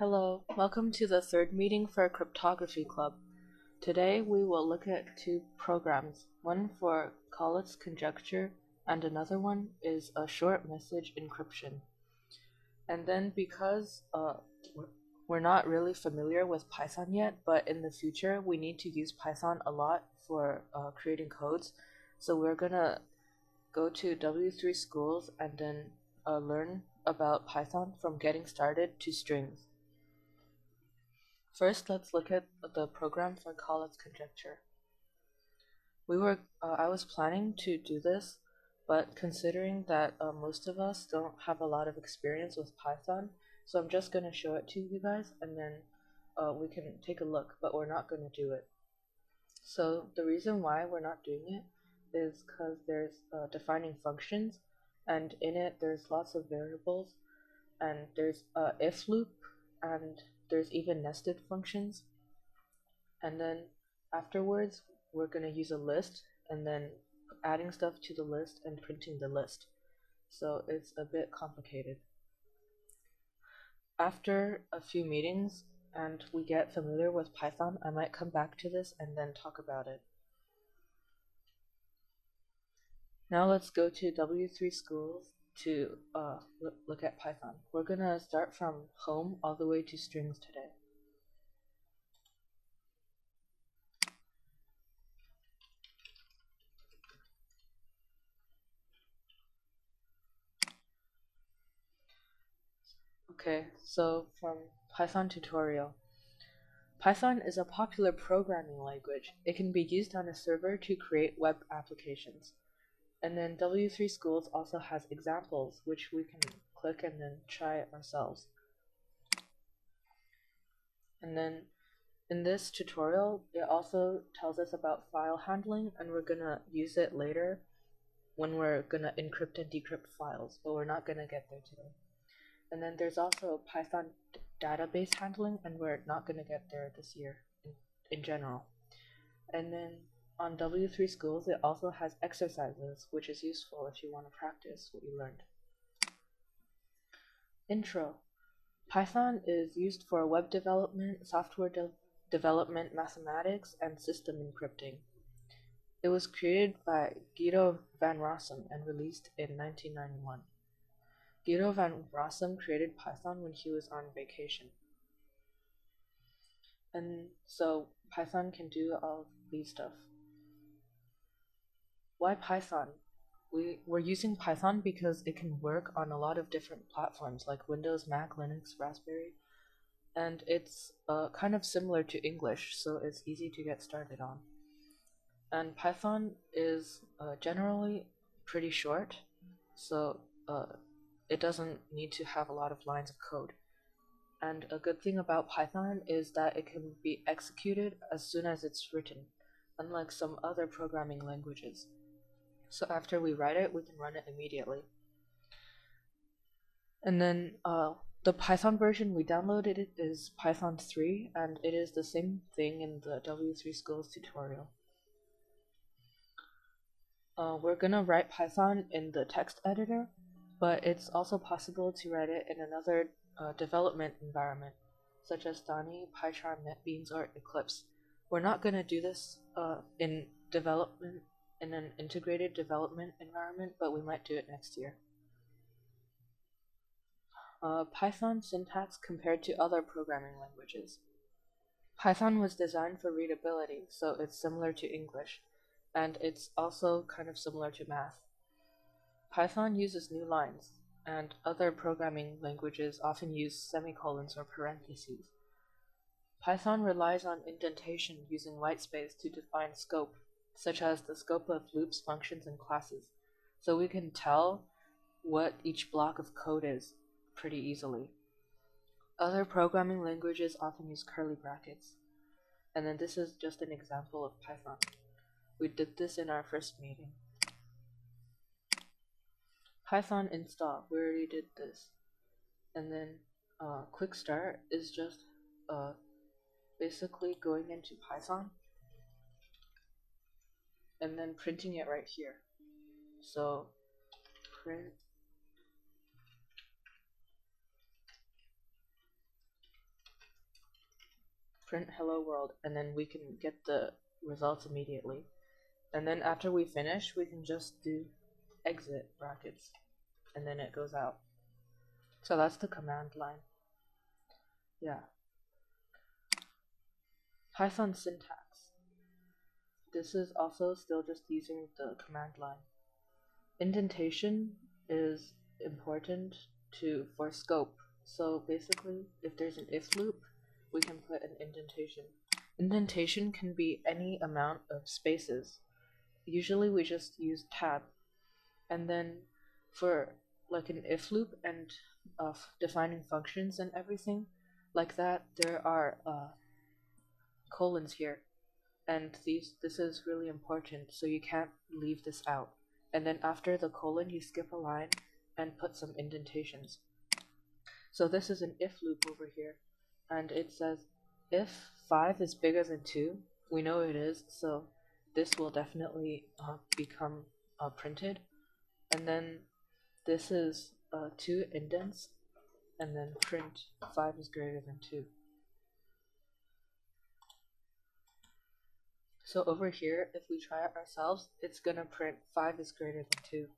Hello, welcome to the third meeting for Cryptography Club. Today we will look at two programs, one for Collatz Conjecture and another one is a short message encryption. And then because we're not really familiar with Python yet, but in the future we need to use Python a lot for creating codes, so we're gonna go to W3 schools and then learn about Python from getting started to strings. First, let's look at the program for Collatz Conjecture. I was planning to do this, but considering that most of us don't have a lot of experience with Python, so I'm just going to show it to you guys and then we can take a look, but we're not going to do it. So the reason why we're not doing it is because there's defining functions, and in it there's lots of variables, and there's a if loop, and there's even nested functions. And then afterwards we're going to use a list and then adding stuff to the list and printing the list. So it's a bit complicated. After a few meetings and we get familiar with Python, I might come back to this and then talk about it. Now let's go to W3 schools to look at Python. We're going to start from home all the way to strings today. Okay, so from Python tutorial. Python is a popular programming language. It can be used on a server to create web applications. And then W3 Schools also has examples, which we can click and then try ourselves. And then in this tutorial, it also tells us about file handling, and we're gonna use it later when we're gonna encrypt and decrypt files, but we're not gonna get there today. And then there's also Python database handling, and we're not gonna get there this year in general. And then on W3 Schools, it also has exercises, which is useful if you want to practice what you learned. Intro. Python is used for web development, software development, mathematics, and system encrypting. It was created by Guido van Rossum and released in 1991. Guido van Rossum created Python when he was on vacation. And so Python can do all these stuff. Why Python? We're using Python because it can work on a lot of different platforms like Windows, Mac, Linux, Raspberry, and it's kind of similar to English, so it's easy to get started on. And Python is generally pretty short, so it doesn't need to have a lot of lines of code. And a good thing about Python is that it can be executed as soon as it's written, unlike some other programming languages. So after we write it, we can run it immediately. And then the Python version we downloaded is Python 3, and it is the same thing in the W3 Schools tutorial. We're gonna write Python in the text editor, but it's also possible to write it in another development environment, such as Dani, PyCharm, NetBeans, or Eclipse. We're not gonna do this in an integrated development environment, but we might do it next year. Python syntax compared to other programming languages. Python was designed for readability, so it's similar to English, and it's also kind of similar to math. Python uses new lines, and other programming languages often use semicolons or parentheses. Python relies on indentation using whitespace to define scope, such as the scope of loops, functions, and classes, so we can tell what each block of code is pretty easily. Other programming languages often use curly brackets. And then this is just an example of Python. We did this in our first meeting. Python install, we already did this. And then quick start is just basically going into Python and then printing it right here. So print print hello world, and then we can get the results immediately. And then after we finish, we can just do exit brackets, and then it goes out. So that's the command line. Yeah. Python syntax. This is also still just using the command line. Indentation is important for scope. So basically, if there's an if loop, we can put an indentation. Indentation can be any amount of spaces. Usually we just use tab. And then for like an if loop and defining functions and everything like that, there are colons here. And this is really important, so you can't leave this out. And then after the colon, you skip a line and put some indentations. So this is an if loop over here, and it says if 5 is bigger than 2, we know it is, so this will definitely become printed. And then this is 2 indents, and then print 5 is greater than 2. So over here, if we try it ourselves, it's gonna print 5 is greater than 2.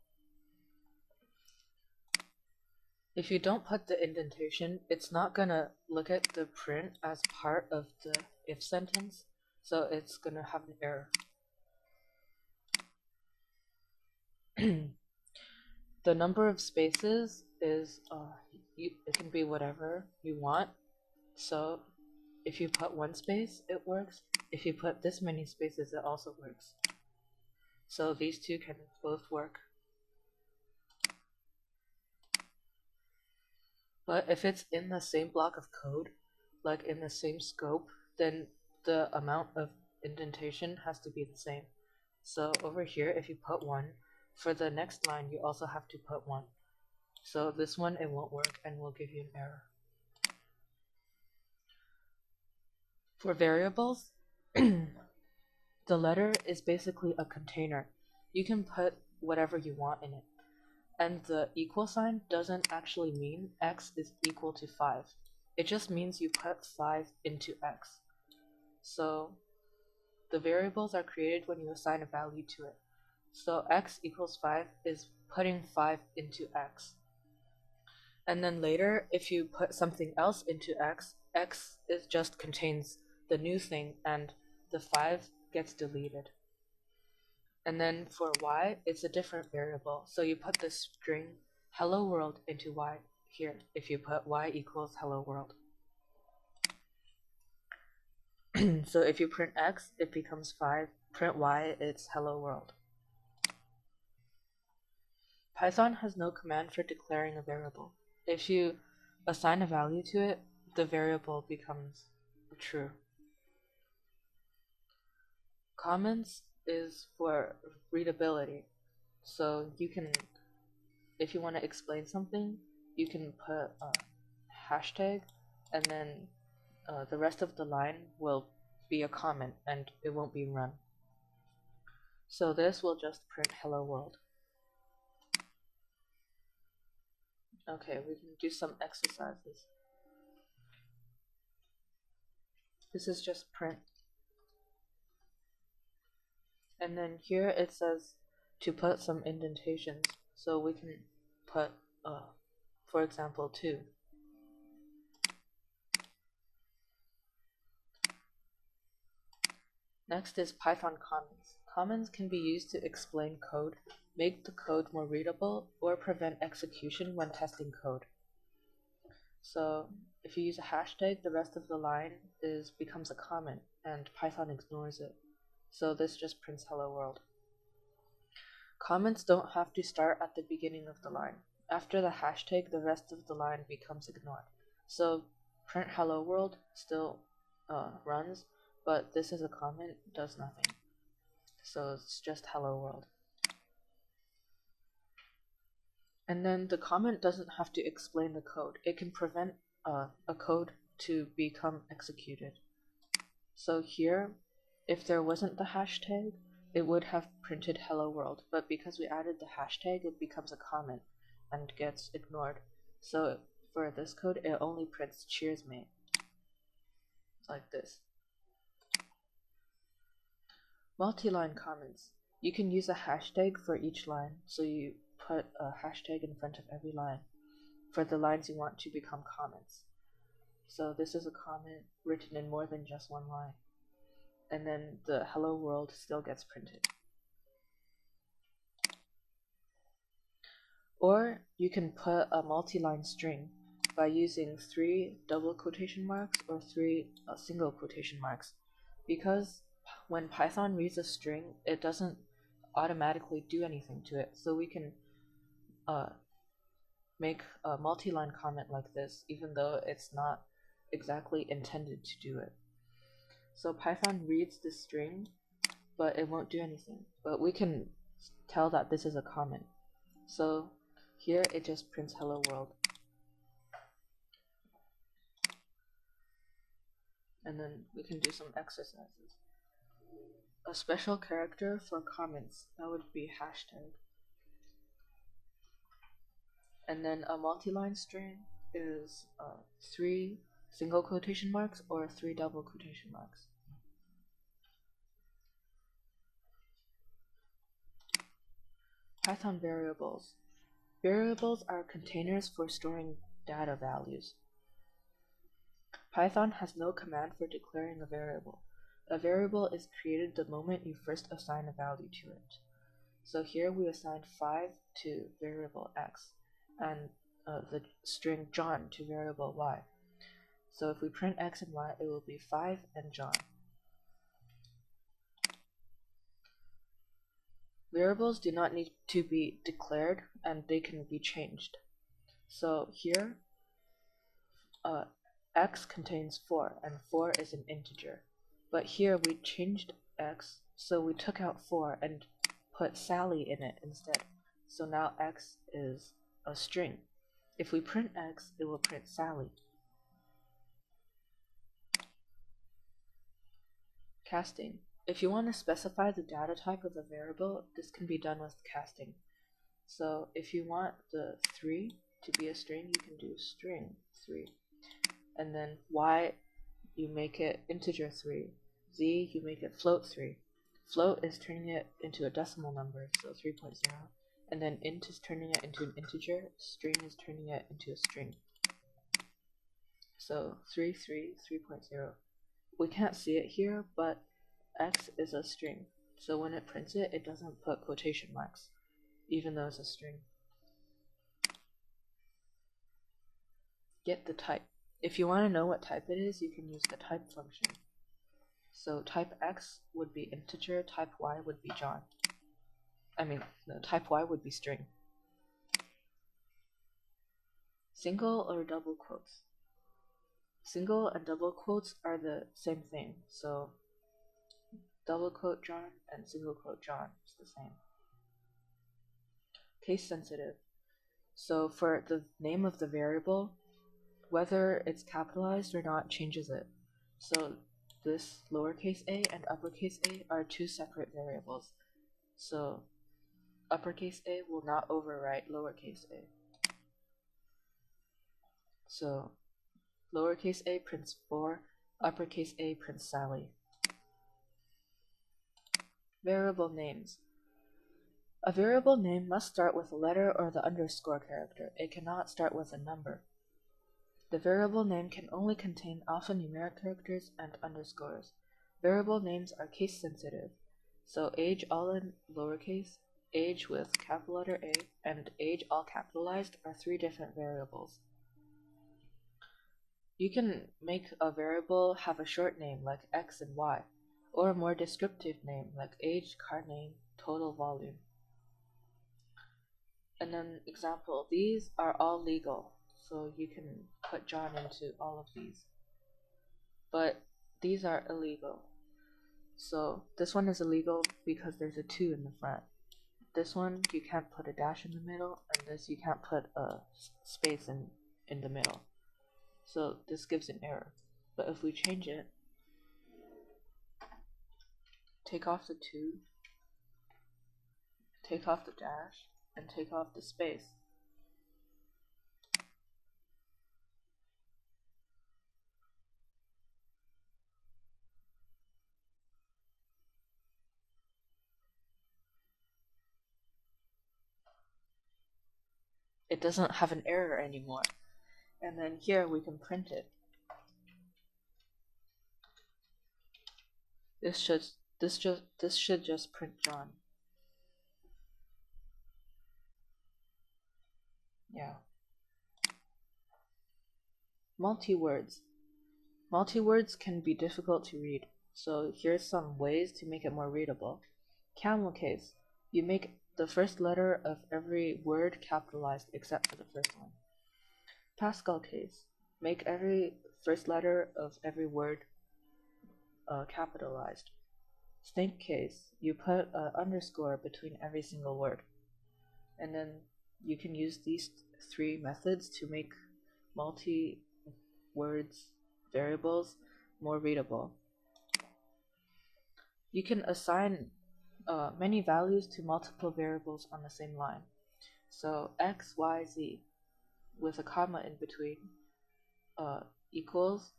If you don't put the indentation, it's not gonna look at the print as part of the if sentence, so it's gonna have an error. The number of spaces is, it can be whatever you want. So if you put 1 space, it works. If you put this many spaces, it also works. So these two can both work. But if it's in the same block of code, like in the same scope, then the amount of indentation has to be the same. So over here, if you put 1, for the next line, you also have to put 1. So this one, it won't work and will give you an error. For variables, the letter is basically a container. You can put whatever you want in it. And the equal sign doesn't actually mean x is equal to 5. It just means you put 5 into x. So the variables are created when you assign a value to it. So x equals 5 is putting 5 into x. And then later, if you put something else into x, x is just contains the new thing and the 5 gets deleted. And then for y, it's a different variable. So you put the string hello world into y here if you put y equals hello world. So if you print x, it becomes 5. Print y, it's hello world. Python has no command for declaring a variable. If you assign a value to it, the variable becomes true. Comments is for readability. So you can, if you want to explain something, you can put a hashtag, and then the rest of the line will be a comment and it won't be run. So this will just print hello world. Okay, we can do some exercises. This is just print. And then here it says to put some indentations. So we can put, for example, 2. Next is Python comments. Comments can be used to explain code, make the code more readable, or prevent execution when testing code. So if you use a hashtag, the rest of the line becomes a comment, and Python ignores it. So this just prints hello world. Comments don't have to start at the beginning of the line. After the hashtag, the rest of the line becomes ignored. So print hello world still runs, but this is a comment, does nothing. So it's just hello world. And then the comment doesn't have to explain the code. It can prevent a code to become executed. So here, if there wasn't the hashtag, it would have printed hello world, but because we added the hashtag, it becomes a comment and gets ignored. So for this code, it only prints cheers mate. like this. Multi-line comments. You can use a hashtag for each line, so you put a hashtag in front of every line for the lines you want to become comments. So this is a comment written in more than just one line, and then the hello world still gets printed. Or you can put a multi-line string by using 3 double quotation marks or 3 single quotation marks, because when Python reads a string, it doesn't automatically do anything to it, so we can make a multi-line comment like this even though it's not exactly intended to do it. So Python reads the string, but it won't do anything, but we can tell that this is a comment. So here it just prints hello world. And then we can do some exercises. A special character for comments, that would be hashtag. And then a multi-line string is 3 single quotation marks or 3 double quotation marks. Python variables. Variables are containers for storing data values. Python has no command for declaring a variable. A variable is created the moment you first assign a value to it. So here we assigned 5 to variable x, and the string John to variable y. So if we print x and y, it will be 5 and John. Variables do not need to be declared, and they can be changed. So here, x contains 4, and 4 is an integer. But here we changed x, so we took out 4 and put Sally in it instead. So now x is a string. If we print x, it will print Sally. Casting. If you want to specify the data type of a variable, this can be done with casting. So if you want the 3 to be a string, you can do string 3. And then y, you make it integer 3. Z, you make it float 3. Float is turning it into a decimal number, so 3.0. And then int is turning it into an integer. String is turning it into a string. So 3, 3, 3.0. We can't see it here, but x is a string. So when it prints it, it doesn't put quotation marks, even though it's a string. Get the type. If you want to know what type it is, you can use the type function. So type x would be integer, type y would be John. Type y would be string. Single or double quotes. Single and double quotes are the same thing. So double quote John and single quote John is the same. Case sensitive. So for the name of the variable, whether it's capitalized or not changes it. So this lowercase a and uppercase a are 2 separate variables. So uppercase a will not overwrite lowercase a. So lowercase a prints 4, uppercase a prints Sally. Variable names. A variable name must start with a letter or the underscore character. It cannot start with a number. The variable name can only contain alphanumeric characters and underscores. Variable names are case sensitive, so age all in lowercase, age with capital letter A, and age all capitalized are 3 different variables. You can make a variable have a short name like x and y, or a more descriptive name like age, car name, total volume. And then example, these are all legal, so you can put John into all of these. But these are illegal. So this one is illegal because there's a 2 in the front. This one you can't put a dash in the middle, and this you can't put a space in the middle. So this gives an error. But if we change it, take off the 2, take off the dash, and take off the space, it doesn't have an error anymore. And then here we can print it. This should just print John. Yeah. Multi-words. Multi-words can be difficult to read, so here's some ways to make it more readable. Camel case. You make the first letter of every word capitalized except for the first one. Pascal case. Make every first letter of every word capitalized. Snake case. You put an underscore between every single word. And then you can use these three methods to make multi-words variables more readable. You can assign many values to multiple variables on the same line. So x, y, z with a comma in between equals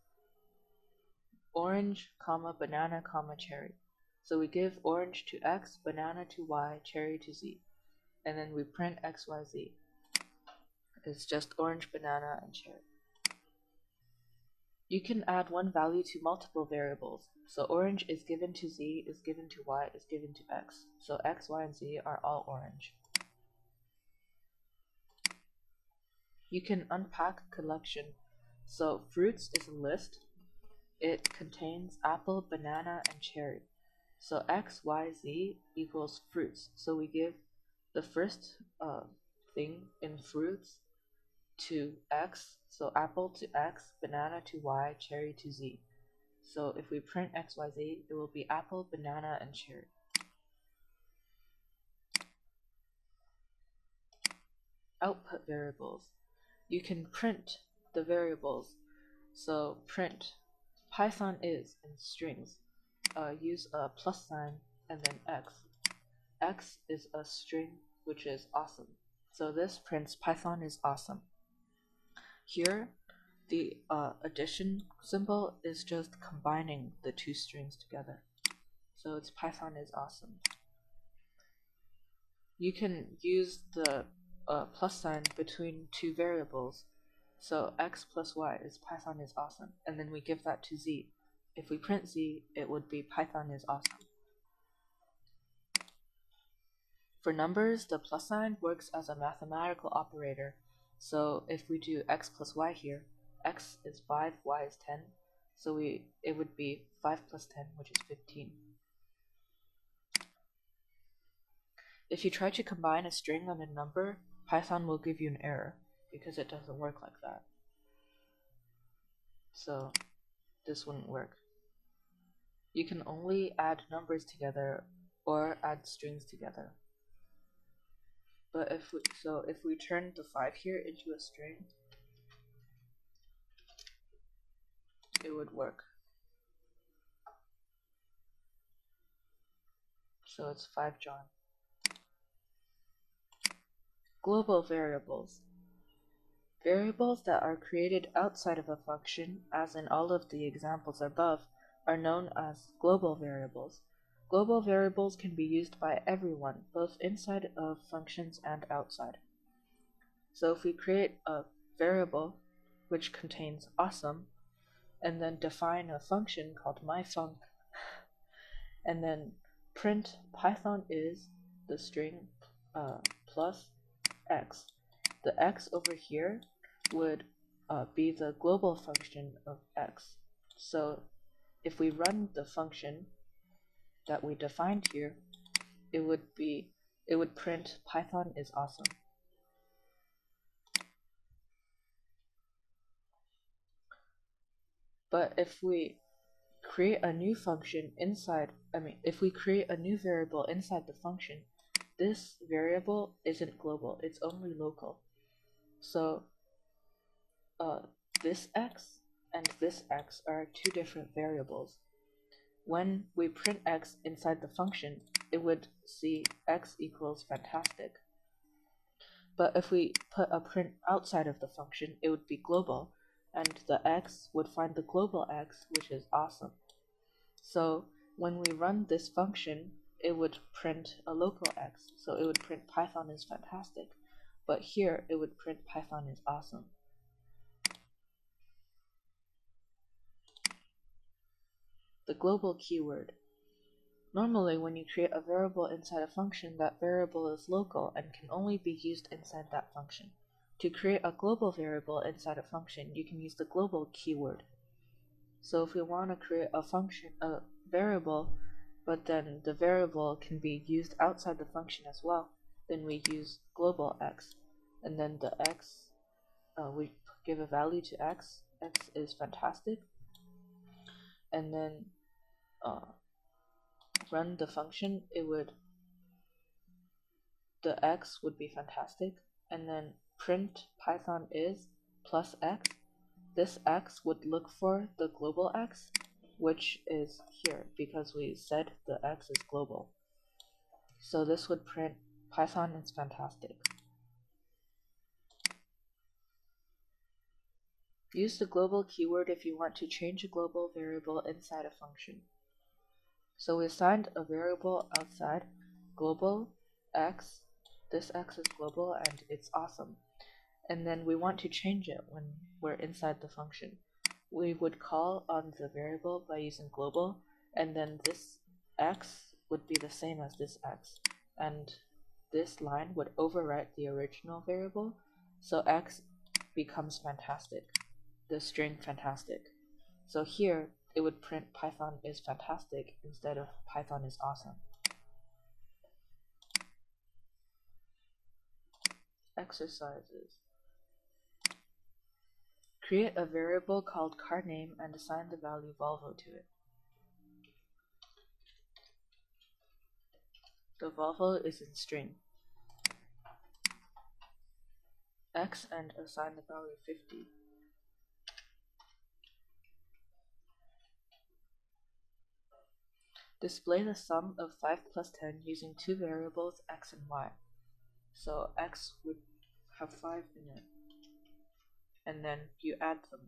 orange, comma, banana, comma, cherry. So we give orange to x, banana to y, cherry to z. And then we print x, y, z. It's just orange, banana, and cherry. You can add one value to multiple variables. So orange is given to z, is given to y, is given to x. So x, y, and z are all orange. You can unpack collection. So fruits is a list. It contains apple, banana, and cherry. So x, y, z equals fruits. So we give the first thing in fruits to x. So apple to x, banana to y, cherry to z. So if we print x, y, z, it will be apple, banana, and cherry. Output variables. You can print the variables. So print Python is in strings. Use a plus sign and then x. X is a string which is awesome. So this prints Python is awesome. Here, the addition symbol is just combining the two strings together. So it's Python is awesome. You can use the plus sign between two variables. So x plus y is Python is awesome, and then we give that to z. If we print z, it would be Python is awesome. For numbers, the plus sign works as a mathematical operator. So if we do x plus y here, x is 5, y is 10, so it would be 5 plus 10, which is 15. If you try to combine a string and a number, Python will give you an error because it doesn't work like that. So this wouldn't work. You can only add numbers together or add strings together. But if we turn the 5 here into a string, it would work. So it's 5 John. Global variables. Variables that are created outside of a function, as in all of the examples above, are known as global variables. Global variables can be used by everyone, both inside of functions and outside. So if we create a variable which contains awesome, and then define a function called myfunc, and then print Python is the string plus x. The x over here would be the global function of x. So if we run the function that we defined here, it would print Python is awesome. But if we create a new function inside, if we create a new variable inside the function, this variable isn't global, it's only local. So this x and this x are two different variables. When we print x inside the function, it would see x equals fantastic. But if we put a print outside of the function, it would be global, and the x would find the global x, which is awesome. So when we run this function, it would print a local x, so it would print Python is fantastic. but here it would print Python is awesome. The global keyword. Normally, when you create a variable inside a function, that variable is local and can only be used inside that function. To create a global variable inside a function, you can use the global keyword. So if we want to create a variable, but then the variable can be used outside the function as well, then we use global x. And then the x, we give a value to x. X is fantastic. And then run the function, the x would be fantastic, and then print Python is plus x. This x would look for the global x, which is here because we said the x is global. So this would print Python is fantastic. Use the global keyword if you want to change a global variable inside a function. So we assigned a variable outside global x. This x is global and it's awesome. And then we want to change it when we're inside the function. We would call on the variable by using global, and then this x would be the same as this x, and this line would overwrite the original variable, so x becomes fantastic, the string fantastic. So here it would print Python is fantastic instead of Python is awesome. Exercises. Create a variable called carName and assign the value Volvo to it. The Volvo is in string. X and assign the value 50. Display the sum of 5 plus 10 using two variables x and y. So x would have 5 in it, and then you add them.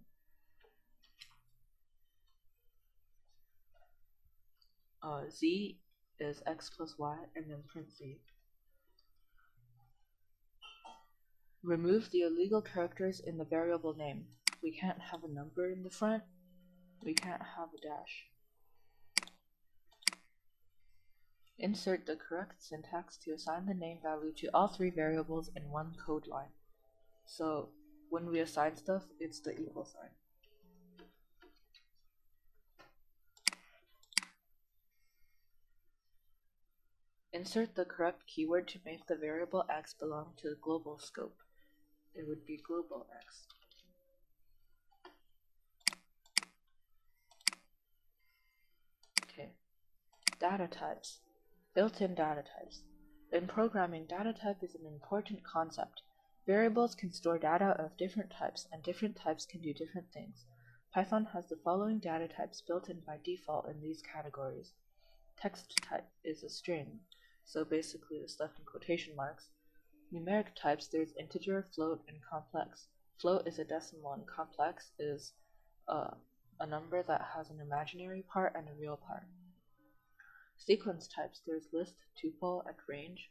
Z is x plus y, and then print z. Remove the illegal characters in the variable name. We can't have a number in the front. We can't have a dash. Insert the correct syntax to assign the name value to all three variables in one code line. So when we assign stuff, it's the equal sign. Insert the correct keyword to make the variable x belong to the global scope. It would be global x. Okay. Data types. Built-in data types. In programming, data type is an important concept. Variables can store data of different types, and different types can do different things. Python has the following data types built in by default in these categories. Text type is a string, so basically the stuff in quotation marks. Numeric types, there's integer, float, and complex. Float is a decimal, and complex is a number that has an imaginary part and a real part. Sequence types, there's list, tuple, and range.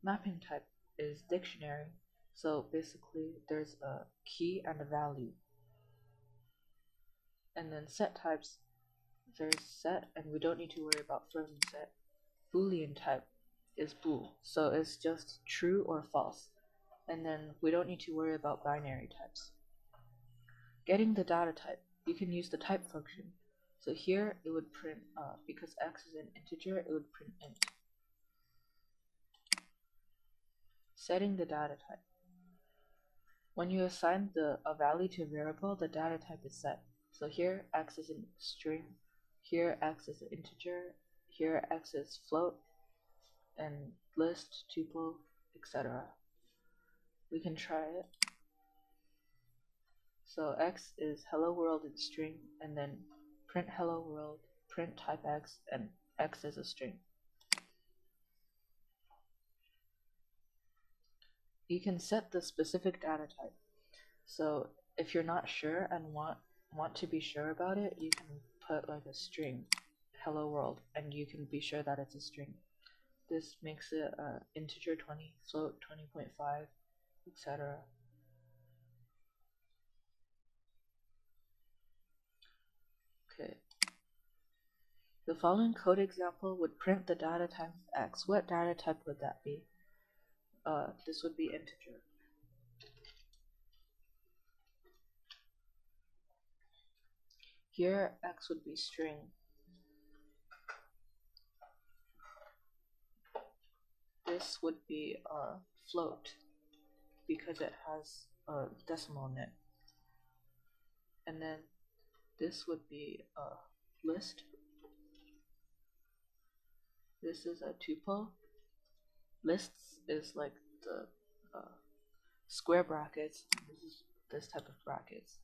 Mapping type is dictionary, so basically there's a key and a value. And then set types, there's set, and we don't need to worry about frozen set. Boolean type is bool, so it's just true or false. And then we don't need to worry about binary types. Getting the data type, you can use the type function. So here it would print, because x is an integer, it would print int. Setting the data type. When you assign a value to a variable, the data type is set. So here x is a string, here x is an integer, here x is float, and list, tuple, etc. We can try it. So x is hello world in string, and then print hello world, print type x, and x is a string. You can set the specific data type. So if you're not sure and want to be sure about it, you can put like a string, hello world, and you can be sure that it's a string. This makes it integer 20, float 20.5, etc. Okay. The following code example would print the data type x. What data type would that be? This would be integer. Here, x would be string. This would be a float because it has a decimal in it. And then this would be a list. This is a tuple. Lists is like the square brackets. This is this type of brackets.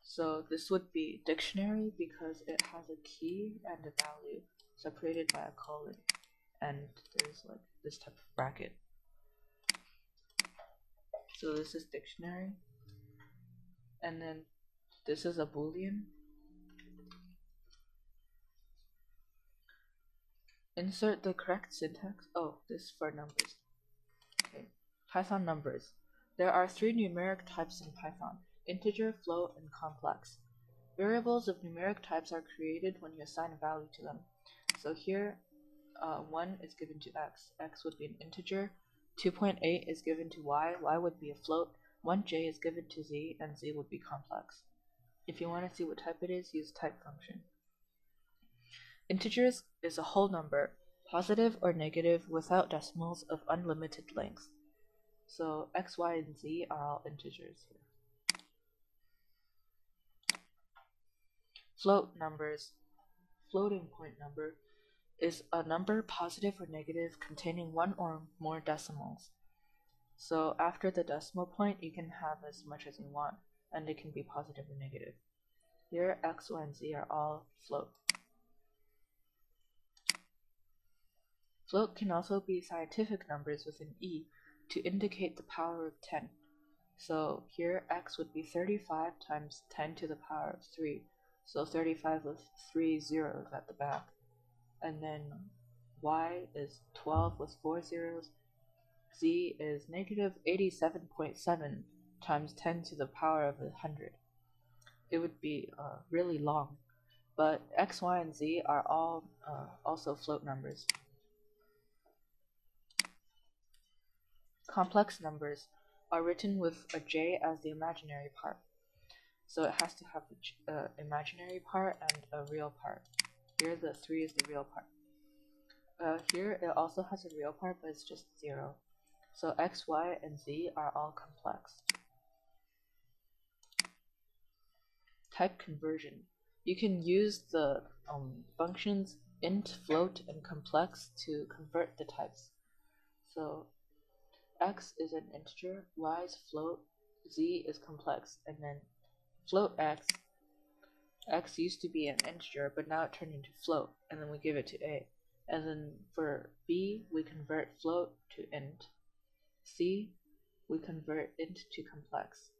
So this would be dictionary because it has a key and a value separated by a colon, and there's like this type of bracket. So this is dictionary, and then this is a boolean. Insert the correct syntax. Oh, this is for numbers. Okay, Python numbers. There are 3 numeric types in Python: integer, float, and complex. Variables of numeric types are created when you assign a value to them. So here, 1 is given to x. X would be an integer. 2.8 is given to y. Y would be a float. 1j is given to z, and z would be complex. If you want to see what type it is, use type function. Integers is a whole number, positive or negative without decimals of unlimited length. So x, y, and z are all integers here. Float numbers. Floating point number is a number, positive or negative, containing 1 or more decimals. So after the decimal point, you can have as much as you want, and it can be positive or negative. Here, x, y, and z are all float. Float can also be scientific numbers with an e to indicate the power of 10. So here, x would be 35 times 10 to the power of 3. So 35 with 3 zeros at the back. And then y is 12 with 4 zeros. Z is negative 87.7 times 10 to the power of 100. It would be really long, but x, y, and z are all also float numbers. Complex numbers are written with a j as the imaginary part. So it has to have an imaginary part and a real part. Here the 3 is the real part. Here it also has a real part, but it's just 0. So x, y, and z are all complex. Type conversion. You can use the functions int, float, and complex to convert the types. So x is an integer, y is float, z is complex, and then float x. X used to be an integer, but now it turned into float, and then we give it to a. And then for b, we convert float to int. C, we convert int to complex.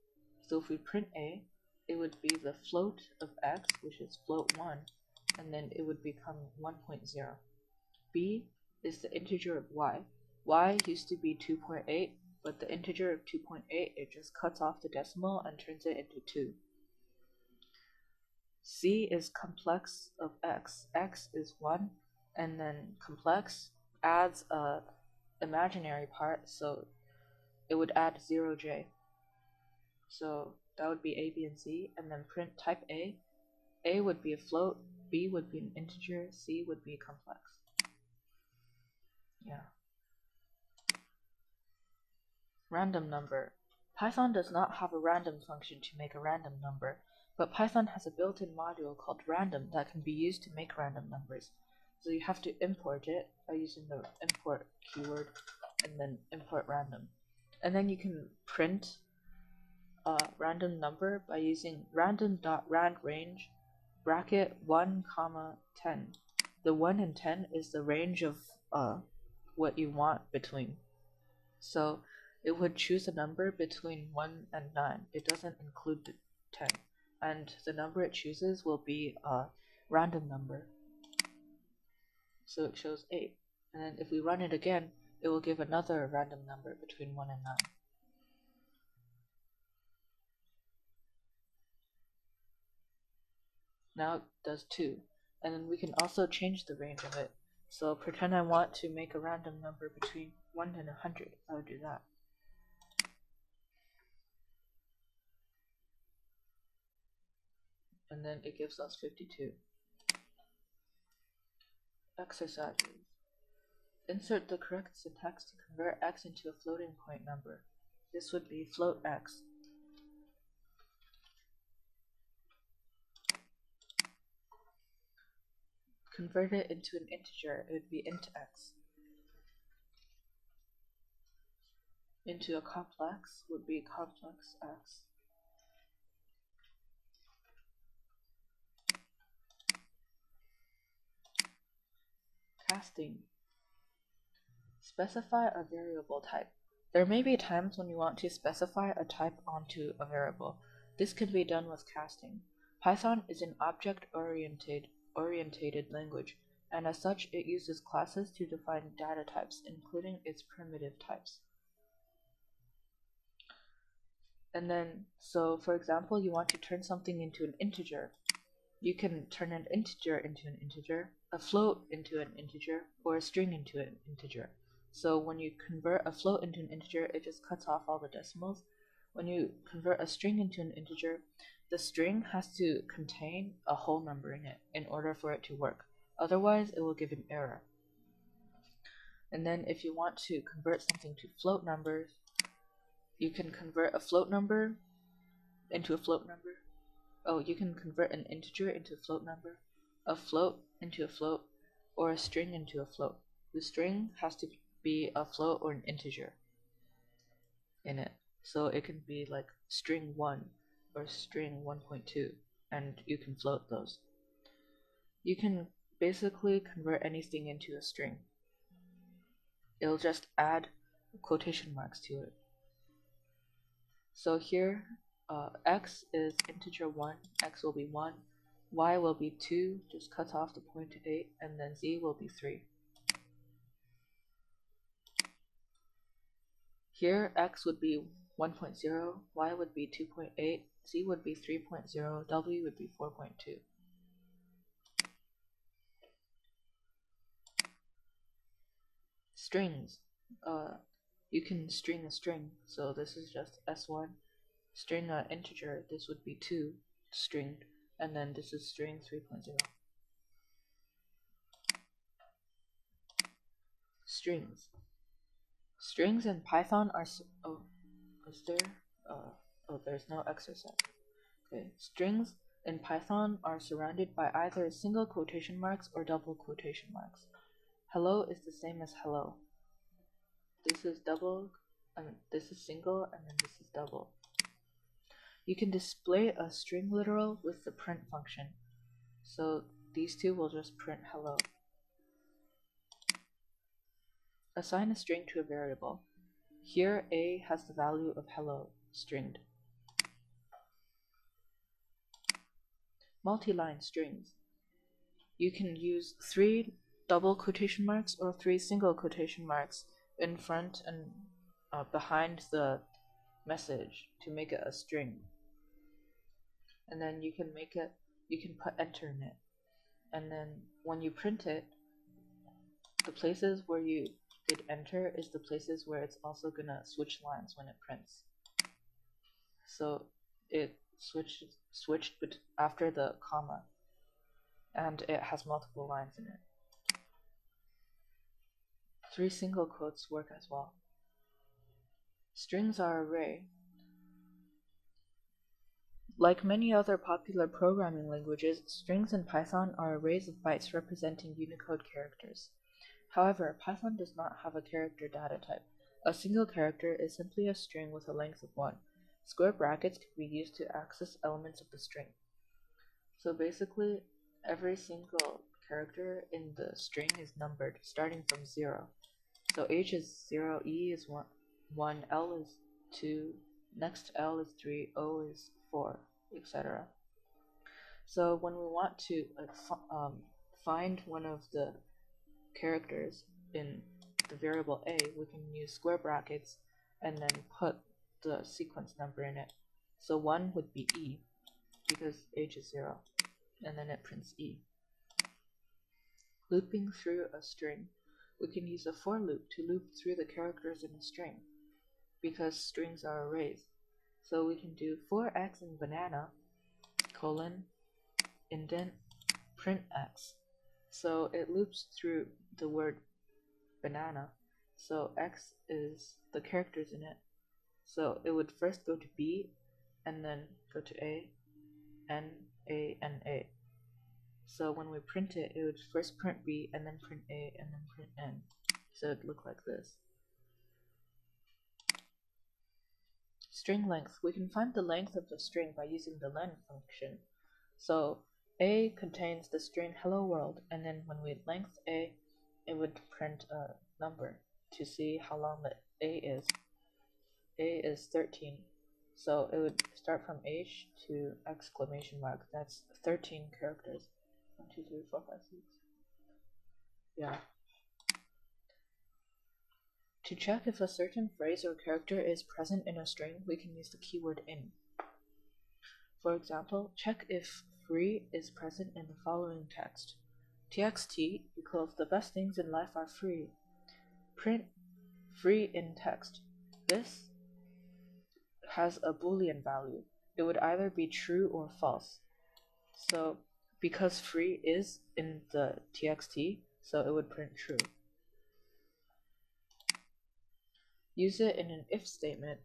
So if we print a, it would be the float of x, which is float 1, and then it would become 1.0. B is the integer of y. Y used to be 2.8, but the integer of 2.8, it just cuts off the decimal and turns it into 2. C is complex of x. X is 1, and then complex adds a imaginary part, so it would add 0j. So that would be a, b, and c, and then print type a. A would be a float, b would be an integer, c would be complex. Yeah. Random number. Python does not have a random function to make a random number, but Python has a built-in module called random that can be used to make random numbers. So you have to import it by using the import keyword and then import random. And then you can print a random number by using random.randrange bracket 1, 10. The 1 and 10 is the range of what you want between. So it would choose a number between 1 and 9. It doesn't include the 10. And the number it chooses will be a random number. So it shows 8. And then if we run it again, it will give another random number between 1 and 9. Now it does 2. And then we can also change the range of it. So pretend I want to make a random number between 1 and 100. I would do that. And then it gives us 52. Exercises. Insert the correct syntax to convert x into a floating point number. This would be float x. Convert it into an integer, it would be int x. Into a complex would be complex x. Casting. Specify a variable type. There may be times when you want to specify a type onto a variable. This can be done with casting. Python is an object-oriented language, and as such it uses classes to define data types, including its primitive types. And then, so for example, you want to turn something into an integer. You can turn an integer into an integer, a float into an integer, or a string into an integer. So when you convert a float into an integer, it just cuts off all the decimals. When you convert a string into an integer, the string has to contain a whole number in it in order for it to work. Otherwise, it will give an error. And then if you want to convert something to float numbers, you can convert a float number into a float number. Oh, you can convert an integer into a float number, a float into a float, or a string into a float. The string has to be a float or an integer in it. So it can be like string 1 or string 1.2, and you can float those. You can basically convert anything into a string. It'll just add quotation marks to it. So here, x is integer 1, x will be 1, y will be 2, just cuts off the point to 8, and then z will be 3. Here, x would be 1.0, y would be 2.8, z would be 3.0, w would be 4.2. Strings. You can string a string, so this is just s1. String an integer, this would be 2 stringed, and then this is string 3.0. Strings. Strings in Python are there's no exercise. Okay, strings in Python are surrounded by either single quotation marks or double quotation marks. Hello is the same as hello. This is double, and this is single, and then this is double. You can display a string literal with the print function. So these two will just print hello. Assign a string to a variable. Here a has the value of hello, stringed. Multi-line strings. You can use 3 double quotation marks or 3 single quotation marks in front and behind the message to make it a string. And then you can put enter in it. And then when you print it, the places where you did enter is the places where it's also gonna switch lines when it prints. So it switched after the comma, and it has multiple lines in it. 3 single quotes work as well. Strings are array. Like many other popular programming languages, strings in Python are arrays of bytes representing Unicode characters. However, Python does not have a character data type. A single character is simply a string with a length of 1. Square brackets can be used to access elements of the string. So basically, every single character in the string is numbered, starting from 0. So H is 0, E is 1, L is 2, next L is 3, O is 4, etc. So when we want to find one of the characters, in the variable a, we can use square brackets and then put the sequence number in it. So 1 would be e, because age is 0, and then it prints e. Looping through a string. We can use a for loop to loop through the characters in a string, because strings are arrays. So we can do for x in banana, colon, indent, print x. So it loops through the word banana. So x is the characters in it. So it would first go to b, and then go to a, n, a, and a. So when we print it, it would first print b, and then print a, and then print n. So it'd look like this. String length. We can find the length of the string by using the len function. So a contains the string hello world, and then when we length a, it would print a number to see how long the a is. A is 13, so it would start from H to exclamation mark. That's 13 characters. 1, 2, 3, 4, 5, 6. Yeah. To check if a certain phrase or character is present in a string, we can use the keyword in. For example, check if free is present in the following text. TXT equals the best things in life are free. Print free in text. This has a Boolean value. It would either be true or false. So because free is in the TXT, so it would print true. Use it in an if statement.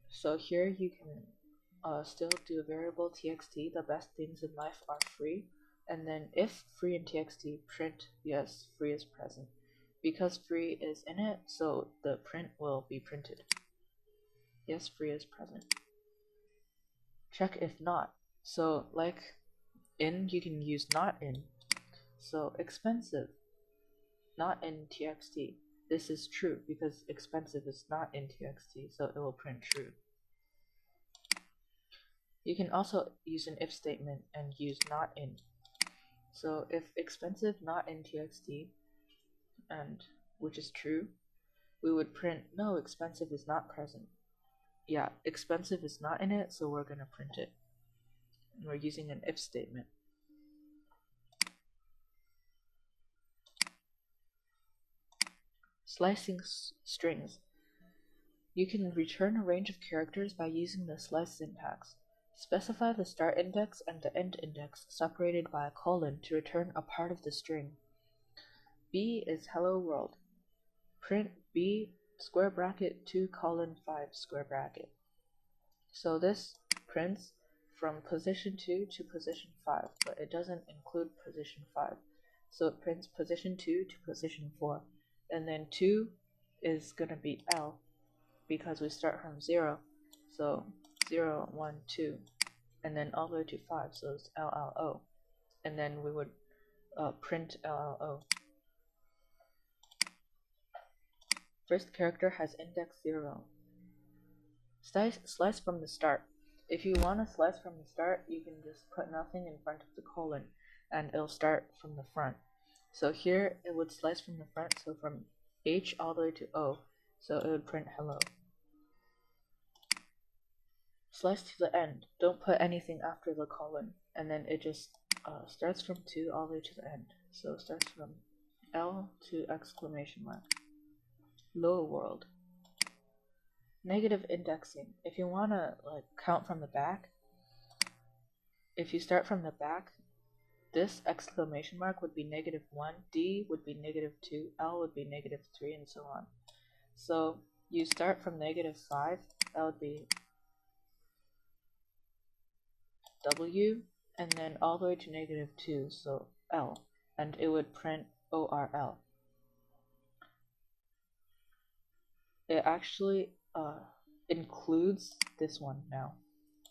So here you can still do a variable txt, the best things in life are free, and then if free in txt, print yes, free is present. Because free is in it, so the print will be printed. Yes, free is present. Check if not. So like in, you can use not in. So expensive, not in txt. This is true because expensive is not in txt, so it will print true. You can also use an if statement and use not in. So if expensive not in txt, and which is true, we would print no, expensive is not present. Yeah, expensive is not in it, so we're gonna print it. And we're using an if statement. Slicing strings. You can return a range of characters by using the slice syntax. Specify the start index and the end index separated by a colon to return a part of the string. B is hello world. Print B square bracket 2 colon 5 square bracket. So this prints from position 2 to position 5, but it doesn't include position 5. So it prints position 2 to position 4. And then 2 is going to be L because we start from 0. So 0, 1, 2, and then all the way to 5, so it's LLO. And then we would print LLO. First character has index 0. Slice from the start. If you want to slice from the start, you can just put nothing in front of the colon, and it'll start from the front. So here it would slice from the front, so from H all the way to O, so it would print hello. Slice to the end. Don't put anything after the colon, and then it just starts from 2 all the way to the end. So it starts from L to exclamation mark. Lower world. Negative indexing. If you want to count from the back, if you start from the back, this exclamation mark would be -1, D would be -2, L would be -3, and so on. So you start from -5, that would be W, and then all the way to -2, so L, and it would print ORL. It actually includes this one now.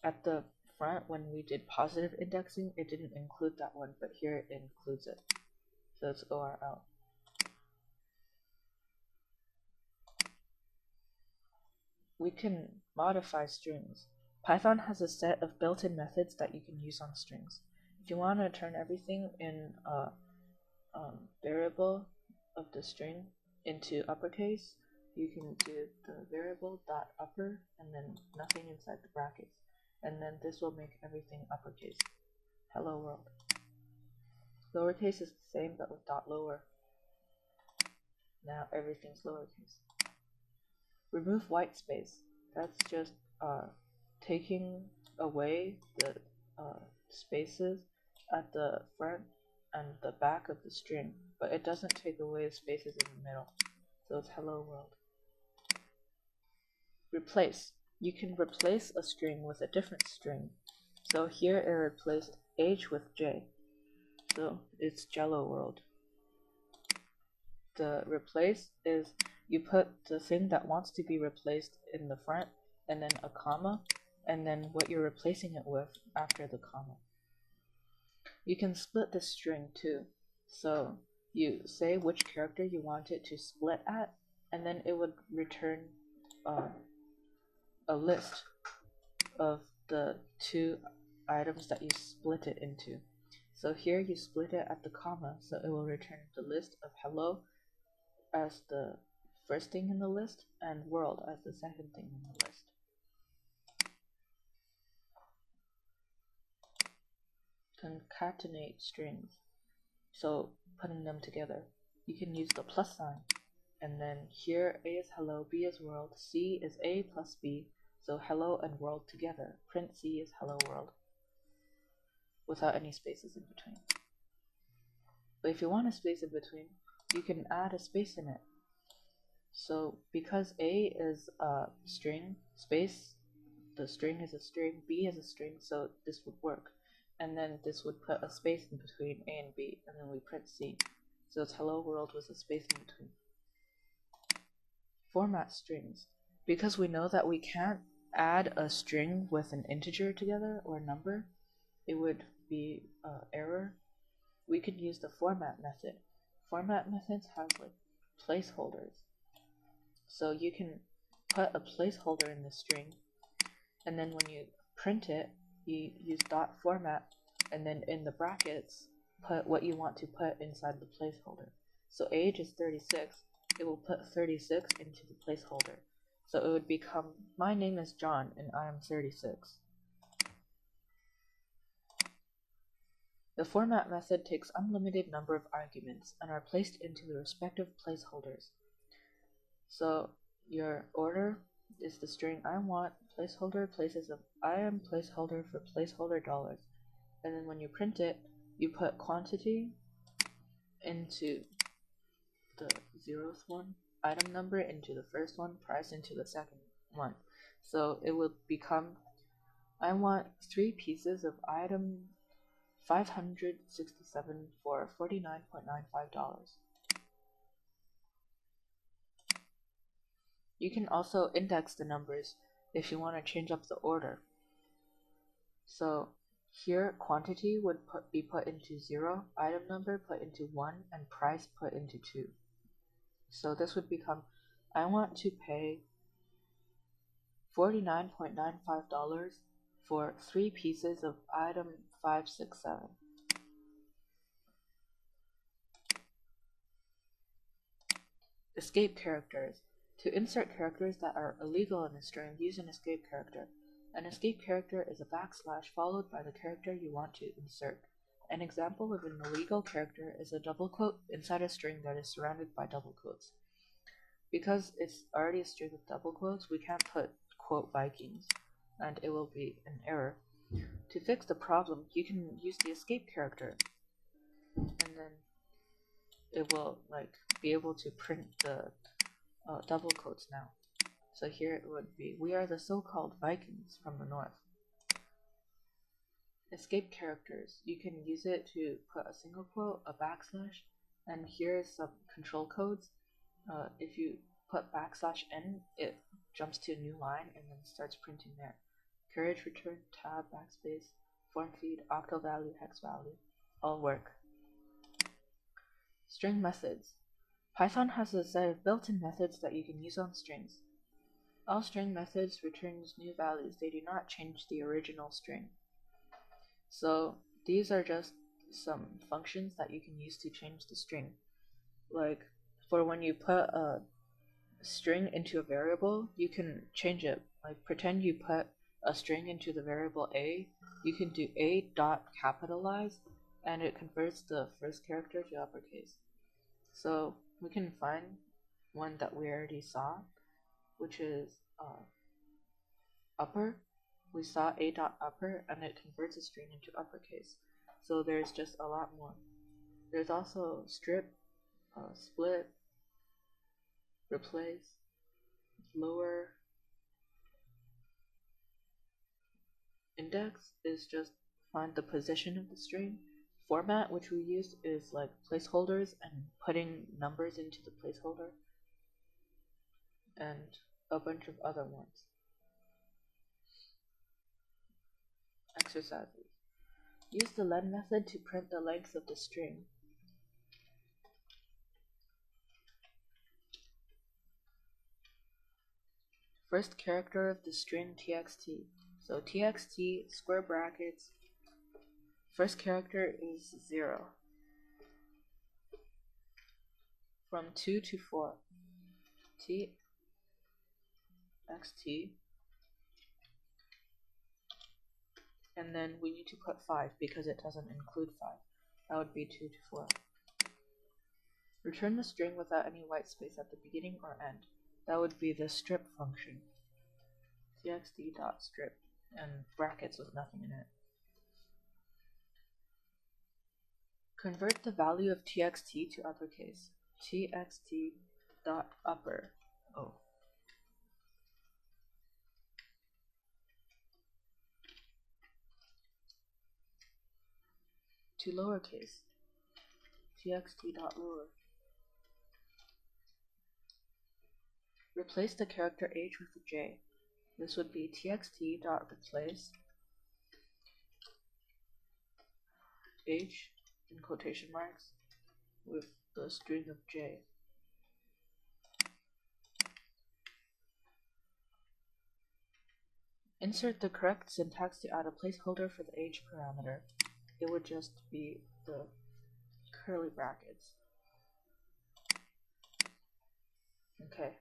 At the front, when we did positive indexing, it didn't include that one, but here it includes it. So it's ORL. We can modify strings. Python has a set of built-in methods that you can use on strings. If you want to turn everything in a variable, of the string into uppercase, you can do the variable dot upper and then nothing inside the brackets, and then this will make everything uppercase. Hello world. Lowercase is the same but with dot lower. Now everything's lowercase. Remove white space. That's just taking away the spaces at the front and the back of the string, but it doesn't take away the spaces in the middle. So it's hello world. Replace. You can replace a string with a different string. So here it replaced H with J. So it's Jello world. The replace is you put the thing that wants to be replaced in the front and then a comma and then what you're replacing it with after the comma. You can split the string too. So you say which character you want it to split at and then it would return a list of the two items that you split it into. So here you split it at the comma, so it will return the list of hello as the first thing in the list and world as the second thing in the list. Concatenate strings. So putting them together, you can use the plus sign. And then here A is hello, B is world, C is A plus B, so hello and world together. Print C is hello world, without any spaces in between. But if you want a space in between, you can add a space in it. So because A is a string, space, the string is a string, B is a string, so this would work. And then this would put a space in between A and B, and then we print C. So it's hello world with a space in between. Format strings. Because we know that we can't add a string with an integer together or a number, it would be error. We could use the format method. Format methods have like placeholders. So you can put a placeholder in the string, and then when you print it, you use dot format, and then in the brackets, put what you want to put inside the placeholder. So age is 36. It will put 36 into the placeholder. So it would become, my name is John and I am 36. The format method takes unlimited number of arguments and are placed into the respective placeholders. So your order is the string I want, placeholder, places of I am placeholder for placeholder dollars. And then when you print it, you put quantity into the 0th one, item number into the first one, price into the second one. So it will become, I want 3 pieces of item 567 for $49.95. You can also index the numbers if you want to change up the order. So here quantity would be put into 0, item number put into 1, and price put into 2. So this would become, I want to pay $49.95 for 3 pieces of item 567. Escape characters. To insert characters that are illegal in a string, use an escape character. An escape character is a backslash followed by the character you want to insert. An example of an illegal character is a double quote inside a string that is surrounded by double quotes. Because it's already a string with double quotes, we can't put quote Vikings, and it will be an error. To fix the problem, you can use the escape character, and then it will be able to print the double quotes now. So here it would be, we are the so-called Vikings from the north. Escape characters, you can use it to put a single quote, a backslash, and here is some control codes. If you put \n, it jumps to a new line and then starts printing there. Carriage return, tab, backspace, form feed, octal value, hex value, all work. String methods. Python has a set of built-in methods that you can use on strings. All string methods returns new values. They do not change the original string. So these are just some functions that you can use to change the string. Like for when you put a string into a variable, you can change it. Like pretend you put a string into the variable a, you can do a dot capitalize, and it converts the first character to uppercase. So we can find one that we already saw, which is upper. We saw a dot upper, and it converts a string into uppercase. So there's just a lot more. There's also strip, split, replace, lower. Index is just find the position of the string. Format, which we use, is like placeholders and putting numbers into the placeholder, and a bunch of other ones. Exercises. Use the len method to print the length of the string. First character of the string txt. So txt, square brackets, first character is 0. From 2 to 4. txt, and then we need to put 5 because it doesn't include 5. That would be 2 to 4. Return the string without any white space at the beginning or end. That would be the strip function. txt.strip, and brackets with nothing in it. Convert the value of txt to uppercase. txt.upper. Oh. To lowercase. txt.lower. Replace the character h with a j. This would be txt.replace h in quotation marks with the string of j. Insert the correct syntax to add a placeholder for the h parameter. It would just be the curly brackets. Okay,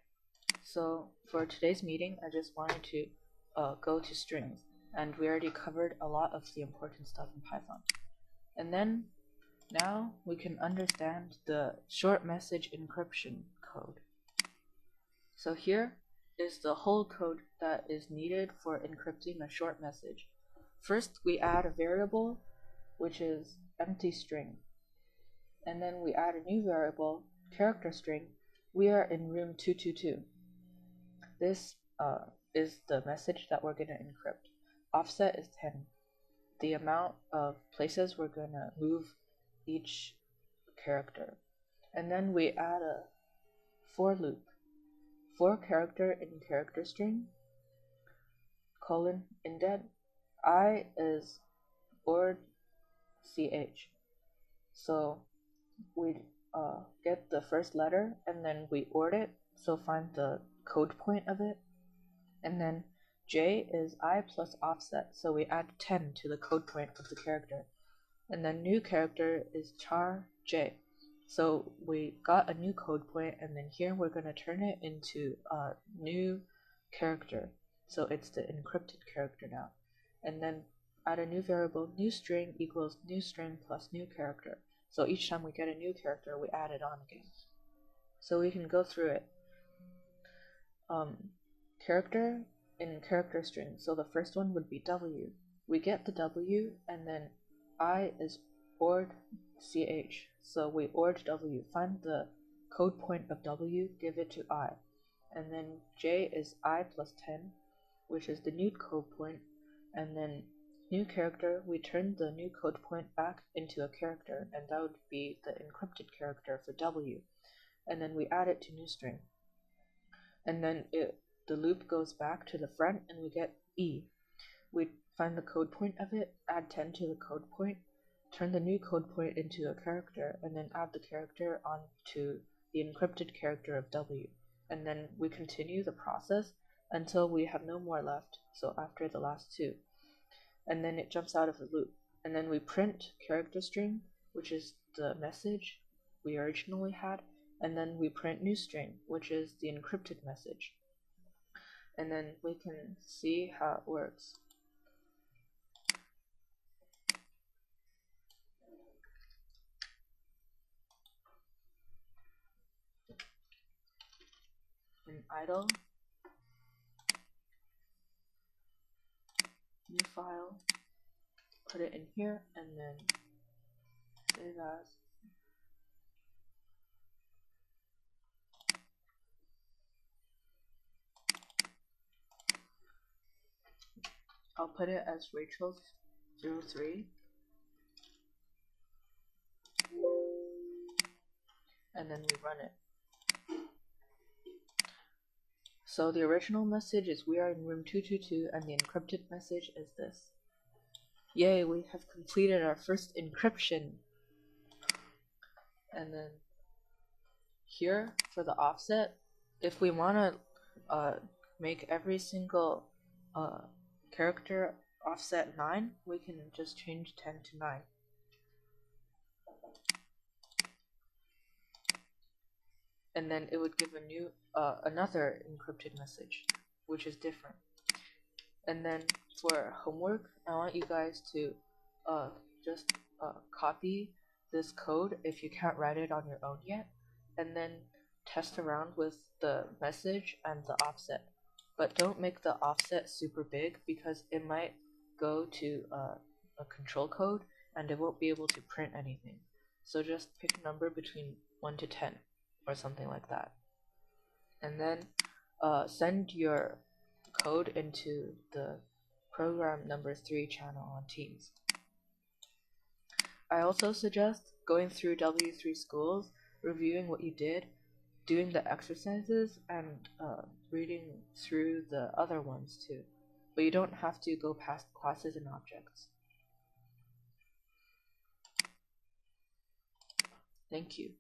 so for today's meeting, I just wanted to go to strings, and we already covered a lot of the important stuff in Python. And then now we can understand the short message encryption code. So here is the whole code that is needed for encrypting a short message. First, we add a variable, which is empty string. And then we add a new variable, character string. We are in room 222. This is the message that we're going to encrypt. Offset is 10. The amount of places we're going to move each character. And then we add a for loop. For character in character string, colon, indent, I is or ch. So we get the first letter and then we ORed it, so find the code point of it. And then j is I plus offset, so we add 10 to the code point of the character. And then new character is char j. So we got a new code point, and then here we're going to turn it into a new character. So it's the encrypted character now. And then add a new variable, new string equals new string plus new character. So each time we get a new character, we add it on again. So we can go through it. Character in character string. So the first one would be W. We get the W, and then I is ORed ch. So we ORed W, find the code point of W, give it to I. And then j is I plus 10, which is the new code point. And then new character, we turn the new code point back into a character, and that would be the encrypted character for W. And then we add it to new string. And then the loop goes back to the front, and we get E. We find the code point of it, add 10 to the code point, turn the new code point into a character, and then add the character onto the encrypted character of W. And then we continue the process until we have no more left, so after the last two. And then it jumps out of the loop. And then we print character string, which is the message we originally had, and then we print new string, which is the encrypted message. And then we can see how it works. In idle, new file, put it in here, and then save as. I'll put it as Rachel03, and then we run it. So the original message is we are in room 222, and the encrypted message is this. Yay, we have completed our first encryption. And then here for the offset, if we want to make every single character offset 9, we can just change 10 to 9. And then it would give a new another encrypted message, which is different. And then for homework, I want you guys to just copy this code if you can't write it on your own yet, and then test around with the message and the offset. But don't make the offset super big because it might go to a control code and it won't be able to print anything. So just pick a number between 1 to 10 or something like that. And then send your code into the program number 3 channel on Teams. I also suggest going through W3 schools, reviewing what you did, doing the exercises, and reading through the other ones too. But you don't have to go past classes and objects. Thank you.